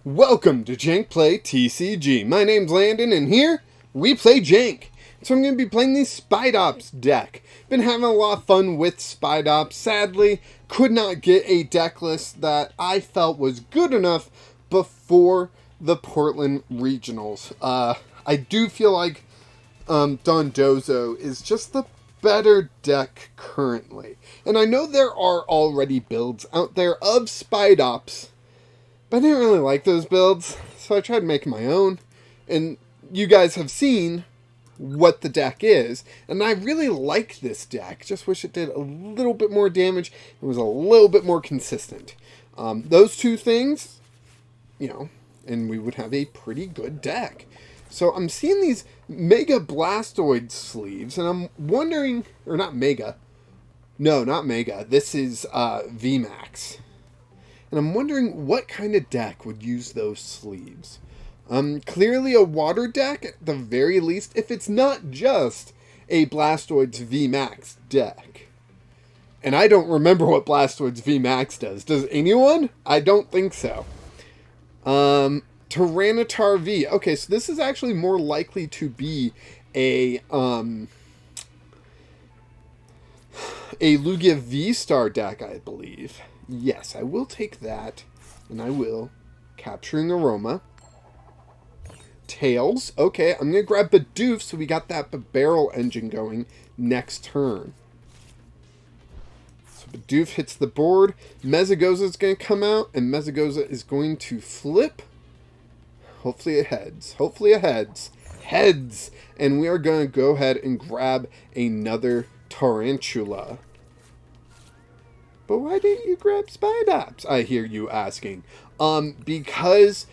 Welcome to Jank Play TCG. My name's Landon, and here we play Jank. So I'm going to be playing the Spidops deck. Been having a lot of fun with Spidops. Sadly, could not get a deck list that I felt was good enough before the Portland Regionals. I do feel like Dondozo is just the better deck currently. And I know there are already builds out there of Spidops, but I didn't really like those builds, so I tried to make my own. And you guys have seen what the deck is, and I really like this deck. Just wish it did a little bit more damage. It was a little bit more consistent. Those two things, and we would have a pretty good deck. So I'm seeing these Mega Blastoid sleeves, and I'm wondering, or not Mega. No, not Mega. This is VMAX. And I'm wondering what kind of deck would use those sleeves. Clearly a water deck at the very least, if it's not just a Blastoids VMAX deck. And I don't remember what Blastoids VMAX does. Does anyone? I don't think so. Tyranitar V. Okay, so this is actually more likely to be a Lugia VStar deck, I believe. Yes, I will take that, and I will. Capturing Aroma. Tails. Okay, I'm going to grab Bidoof, so we got that Bibarel engine going next turn. So Bidoof hits the board. Mesagoza is going to come out, and Mesagoza is going to flip. Hopefully it heads. Hopefully it heads. Heads! And we are going to go ahead and grab another Tarountula. But why didn't you grab Spidops? I hear you asking. Because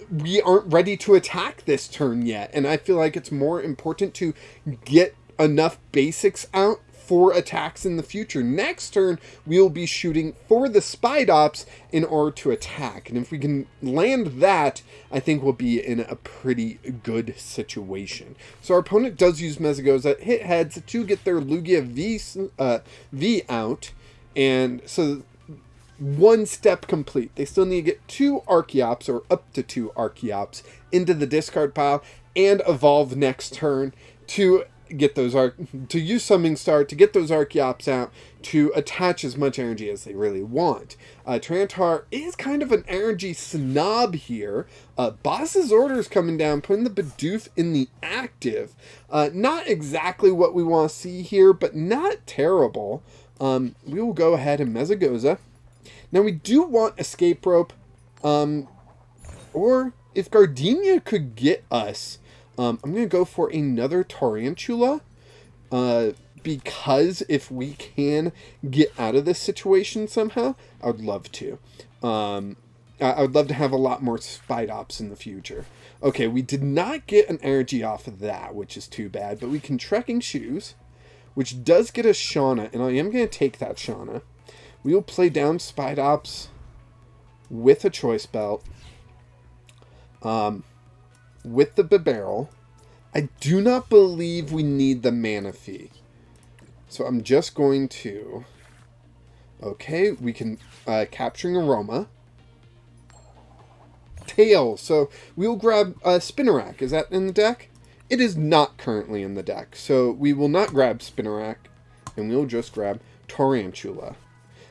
we aren't ready to attack this turn yet. And I feel like it's more important to get enough basics out for attacks in the future. Next turn, we'll be shooting for the Spidops in order to attack. And if we can land that, I think we'll be in a pretty good situation. So our opponent does use Mesagoza, hit heads to get their Lugia V out. And so one step complete. They still need to get 2 Archeops, or up to 2 Archeops, into the discard pile and evolve next turn to get those to use Summoning Star to get those Archeops out to attach as much energy as they really want. Tyranitar is kind of an energy snob here. Boss's orders coming down, putting the Bidoof in the active. Not exactly what we want to see here, but not terrible. We will go ahead and Mesagoza. Now we do want Escape Rope, or if Gardenia could get us, I'm going to go for another Tarountula, because if we can get out of this situation somehow, I would love to. I would love to have a lot more Spidops in the future. Okay, we did not get an energy off of that, which is too bad, but we can Trekking Shoes, which does get us Shauna, and I am going to take that Shauna. We will play down Spidops with a Choice Belt, with the Bibarel. I do not believe we need the Manaphy. So I'm just going to... Okay, we can... Capturing Aroma. Tails. So we'll grab Spinarak. Is that in the deck? It is not currently in the deck. So we will not grab Spinarak. And we'll just grab Tarountula.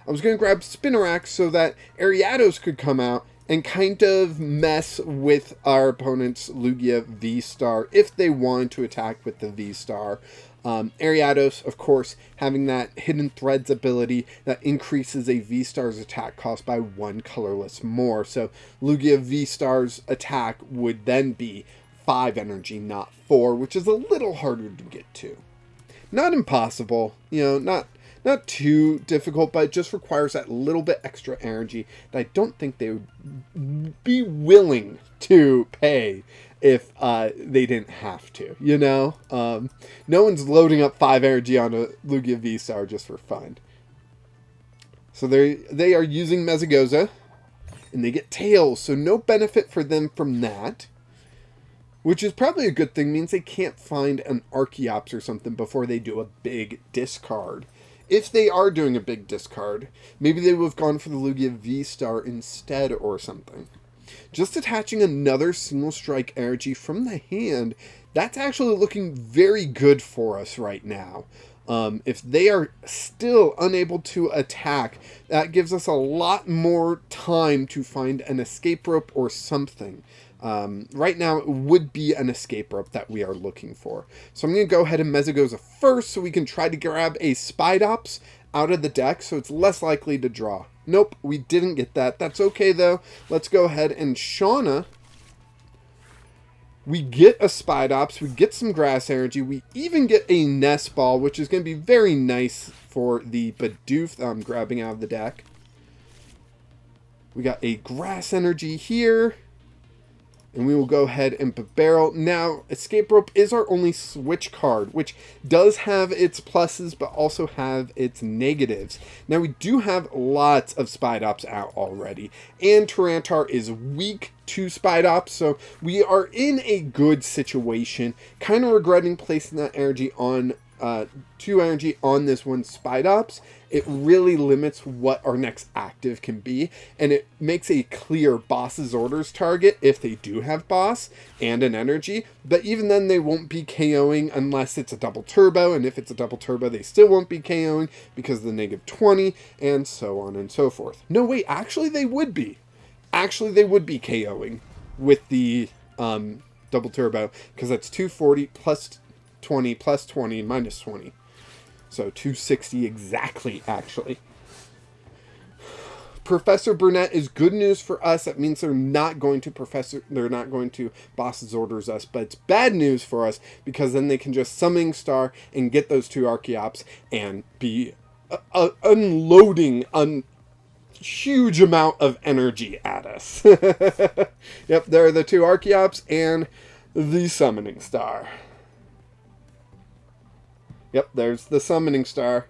I was going to grab Spinarak so that Ariados could come out and kind of mess with our opponent's Lugia VStar if they wanted to attack with the VStar. Ariados, of course, having that Hidden Threads ability that increases a VStar's attack cost by 1 colorless more. So Lugia VStar's attack would then be 5 energy, not 4, which is a little harder to get to. Not impossible, not too difficult, but it just requires that little bit extra energy that I don't think they would be willing to pay if they didn't have to, No one's loading up 5 energy on a Lugia VStar just for fun. So they are using Mesagoza, and they get Tails, so no benefit for them from that. Which is probably a good thing, means they can't find an Archeops or something before they do a big discard. If they are doing a big discard, maybe they would have gone for the Lugia VStar instead or something. Just attaching another single strike energy from the hand, that's actually looking very good for us right now. If they are still unable to attack, that gives us a lot more time to find an escape rope or something. Right now, it would be an escape rope that we are looking for. So I'm going to go ahead and Mesagoza first so we can try to grab a Spidops out of the deck so it's less likely to draw. Nope, we didn't get that. That's okay, though. Let's go ahead and Shauna. We get a Spidops, we get some grass energy, we even get a Nest Ball, which is going to be very nice for the Bidoof that I'm grabbing out of the deck. We got a grass energy here, and we will go ahead and Bibarel. Now, Escape Rope is our only switch card, which does have its pluses, but also have its negatives. Now, we do have lots of Spidops out already, and Tarountula is weak to Spidops, so we are in a good situation. Kind of regretting placing that energy on, 2 energy on this one Spidops. It really limits what our next active can be, and it makes a clear boss's orders target if they do have boss and an energy, but even then they won't be KOing unless it's a double turbo, and if it's a double turbo they still won't be KOing because of the -20, and so on and so forth. No, wait, actually they would be. Actually, they would be KOing with the double turbo, because that's 240 plus 20 plus 20 minus 20. So 260 exactly, actually. Professor Burnett is good news for us. That means they're not going to boss's orders us, but it's bad news for us because then they can just Summoning Star and get those 2 Archeops and be unloading huge amount of energy at us. Yep, there are the 2 Archeops and the Summoning Star. Yep, there's the Summoning Star.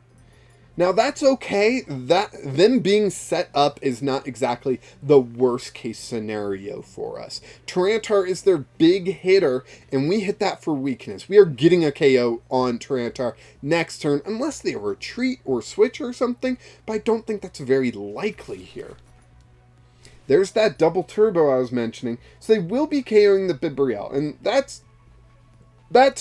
Now that's okay. Them being set up is not exactly the worst case scenario for us. Tarountula is their big hitter, and we hit that for weakness. We are getting a KO on Tarountula next turn, unless they retreat or switch or something, but I don't think that's very likely here. There's that double turbo I was mentioning, so they will be KOing the Bibarel, and that's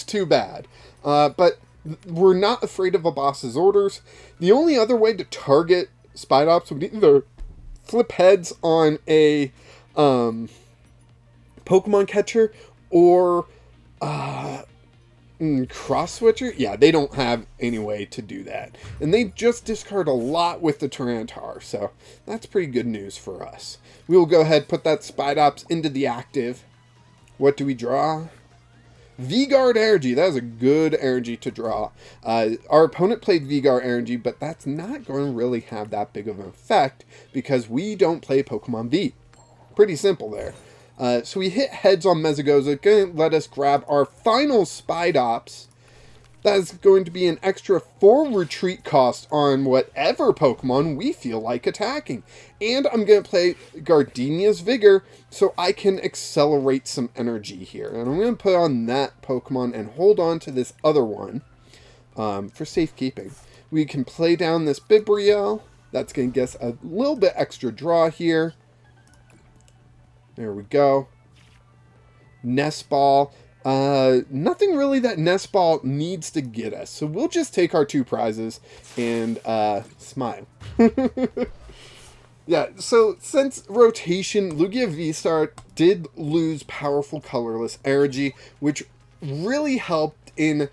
too bad. But we're not afraid of a boss's orders. The only other way to target Spidops would either flip heads on a Pokemon catcher or cross switcher. Yeah, they don't have any way to do that. And they just discard a lot with the Tarountula, so that's pretty good news for us. We will go ahead and put that Spidops into the active. What do we draw? Vigor energy. That is a good energy to draw. Our opponent played Vigor energy, but that's not going to really have that big of an effect because we don't play Pokemon V. Pretty simple there. So we hit heads on Mesagoza, going to let us grab our final Spidops. That is going to be an extra 4 retreat cost on whatever Pokemon we feel like attacking. And I'm going to play Gardenia's Vigor so I can accelerate some energy here. And I'm going to put on that Pokemon and hold on to this other one for safekeeping. We can play down this Bibarel. That's going to get us a little bit extra draw here. There we go. Nest Ball. Nothing really that Nest Ball needs to get us. So we'll just take our 2 prizes and smile. Yeah, so since rotation, Lugia VStar did lose powerful colorless energy, which really helped in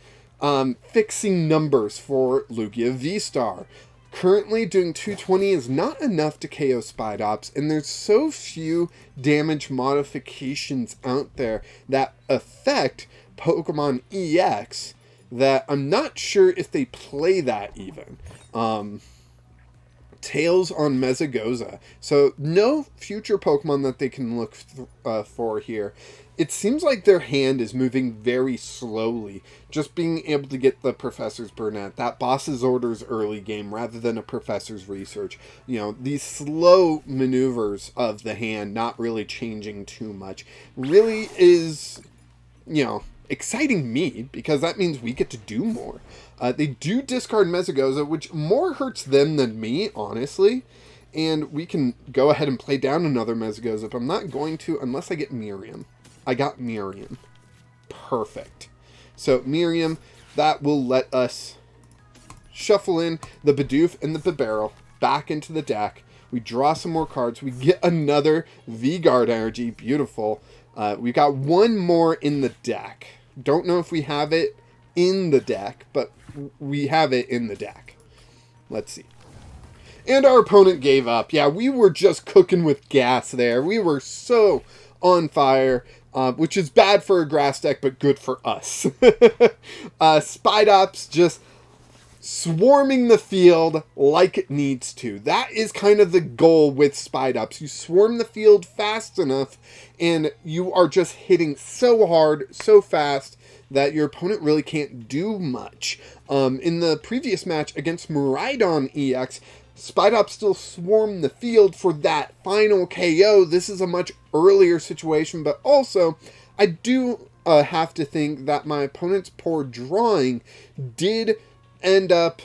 fixing numbers for Lugia VStar. Currently, doing 220 is not enough to KO Spidops, and there's so few damage modifications out there that affect Pokemon EX that I'm not sure if they play that even. Tails on Mesagoza. So no future Pokemon that they can look for here. It seems like their hand is moving very slowly. Just being able to get the Professor's Burnett, that boss's orders early game rather than a Professor's Research. You know, these slow maneuvers of the hand not really changing too much really is, you know, exciting me because that means we get to do more. They do discard Mesagoza, which more hurts them than me, honestly. And we can go ahead and play down another Mesagoza, but I'm not going to unless I get Miriam. I got Miriam. Perfect. So Miriam, that will let us shuffle in the Bidoof and the Bibarel back into the deck. We draw some more cards. We get another Vigor energy. Beautiful. We've got one more in the deck. Don't know if we have it in the deck, but we have it in the deck. Let's see. And our opponent gave up. Yeah, we were just cooking with gas there. We were so on fire, which is bad for a grass deck, but good for us. Spidops just swarming the field like it needs to. That is kind of the goal with Spidops. You swarm the field fast enough, and you are just hitting so hard, so fast, that your opponent really can't do much. In the previous match against Miraidon EX, Spidops still swarmed the field for that final KO. This is a much earlier situation, but also I do have to think that my opponent's poor drawing did end up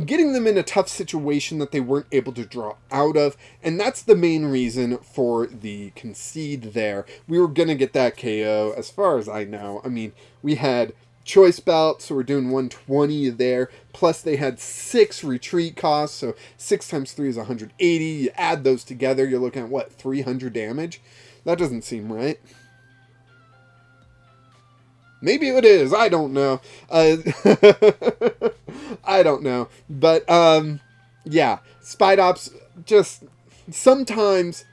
getting them in a tough situation that they weren't able to draw out of, and that's the main reason for the concede there. We were going to get that KO, as far as I know. I mean, we had Choice Belt, so we're doing 120 there, plus they had 6 retreat costs, so 6 times 3 is 180. You add those together, you're looking at, what, 300 damage? That doesn't seem right. Maybe it is. I don't know. I don't know. But, yeah. Spidops, just, sometimes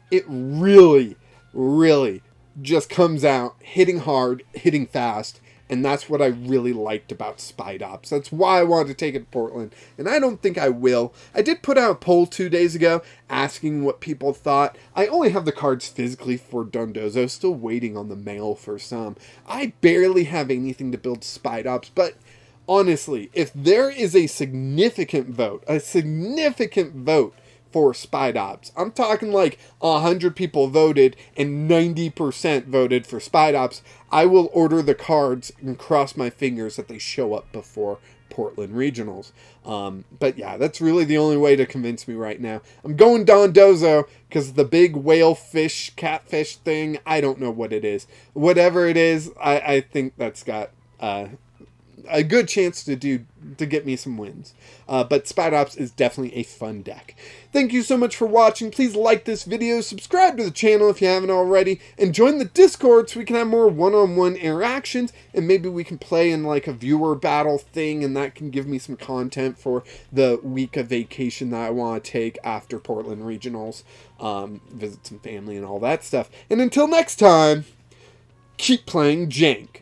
it really, really just comes out hitting hard, hitting fast. And that's what I really liked about Spidops. That's why I wanted to take it to Portland. And I don't think I will. I did put out a poll 2 days ago asking what people thought. I only have the cards physically for Dondozo. Still waiting on the mail for some. I barely have anything to build Spidops. But honestly, if there is a significant vote for Spidops, I'm talking like 100 people voted and 90% voted for Spidops, I will order the cards and cross my fingers that they show up before Portland Regionals. But yeah, that's really the only way to convince me right now. I'm going Dondozo because the big whale fish, catfish thing, I don't know what it is. Whatever it is, I think that's got a good chance to get me some wins. But Spidops is definitely a fun deck. Thank you so much for watching. Please like this video, subscribe to the channel if you haven't already, and join the Discord so we can have more one-on-one interactions, and maybe we can play in like a viewer battle thing, and that can give me some content for the week of vacation that I want to take after Portland Regionals, visit some family and all that stuff. And until next time, keep playing Jank.